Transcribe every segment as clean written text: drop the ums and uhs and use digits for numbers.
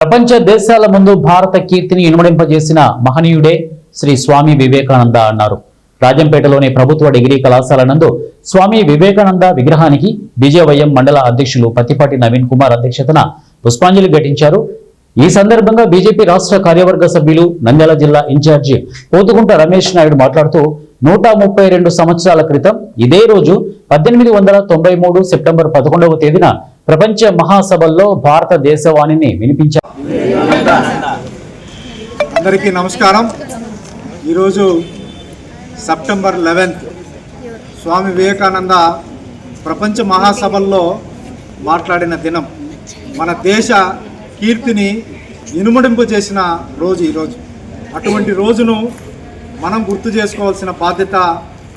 ప్రపంచ దేశాల ముందు భారత కీర్తిని ఇనుమడింపజేసిన మహనీయుడే శ్రీ స్వామి వివేకానంద అన్నారు. రాజంపేటలోని ప్రభుత్వ డిగ్రీ కళాశాల నందు స్వామి వివేకానంద విగ్రహానికి బీజేవైఎం మండల అధ్యక్షులు పత్తిపాటి నవీన్ కుమార్ అధ్యక్షతన పుష్పాంజలి ఘటించారు. ఈ సందర్భంగా బీజేపీ రాష్ట్ర కార్యవర్గ సభ్యులు నంద్యాల జిల్లా ఇన్ఛార్జి పోతుగుంట రమేష్ నాయుడు మాట్లాడుతూ 132 సంవత్సరాల క్రితం ఇదే రోజు 1893 సెప్టెంబర్ 11వ తేదీన ప్రపంచ మహాసభల్లో భారతదేశవాణిని వినిపించారు. అందరికీ నమస్కారం. ఈరోజు సెప్టెంబర్ 11th స్వామి వివేకానంద ప్రపంచ మహాసభల్లో మాట్లాడిన దినం. మన దేశ కీర్తిని ఇనుమడింపు చేసిన రోజు ఈరోజు. అటువంటి రోజును మనం గుర్తు చేసుకోవాల్సిన బాధ్యత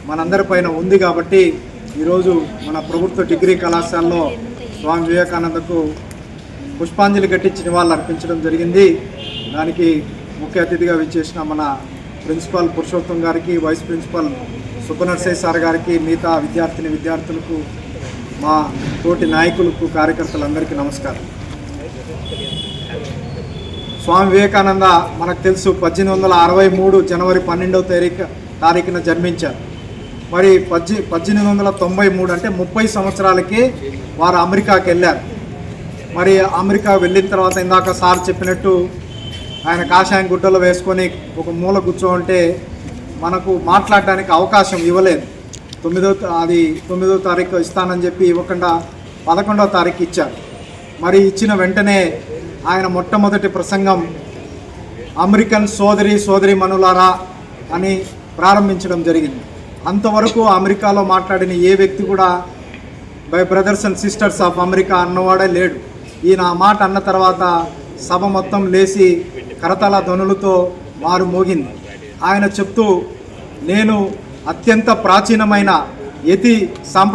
మనందరిపైన ఉంది. కాబట్టి ఈరోజు మన ప్రభుత్వ డిగ్రీ కళాశాలలో స్వామి వివేకానందకు పుష్పాంజలి ఘటించి నివాళులు అర్పించడం జరిగింది. దానికి ముఖ్య అతిథిగా విచ్చేసిన మన ప్రిన్సిపల్ పురుషోత్తం గారికి, వైస్ ప్రిన్సిపల్ సుబ్బనర్సయ్య సార్ గారికి, మిగతా విద్యార్థులకు, మా తోటి నాయకులకు, కార్యకర్తలందరికీ నమస్కారం. స్వామి వివేకానంద మనకు తెలుసు 1863 జనవరి 12వ తారీఖున జన్మించారు. మరి 1893 అంటే 30 సంవత్సరాలకి వారు అమెరికాకి వెళ్ళారు. మరి అమెరికా వెళ్ళిన తర్వాత ఇందాక సార్ చెప్పినట్టు ఆయన కాషాయం గుడ్డలు వేసుకొని ఒక మూల కూర్చోంటే మనకు మాట్లాడడానికి అవకాశం ఇవ్వలేదు. 9వ తారీఖు ఇస్తానని చెప్పి ఇవ్వకుండా 11వ తారీఖు ఇచ్చారు. మరి ఇచ్చిన వెంటనే ఆయన మొట్టమొదటి ప్రసంగం అమెరికన్ సోదరీమణులారా అని ప్రారంభించడం జరిగింది. అంతవరకు అమెరికాలో మాట్లాడిన ఏ వ్యక్తి కూడా by brothers and sisters of America అన్నవాడే లేడు. ఈయన ఆ మాట అన్న తర్వాత సభ మొత్తం లేచి కరతాళ ధ్వనులతో మారు మోగింది. ఆయన చెప్తూ, నేను అత్యంత ప్రాచీనమైన యతి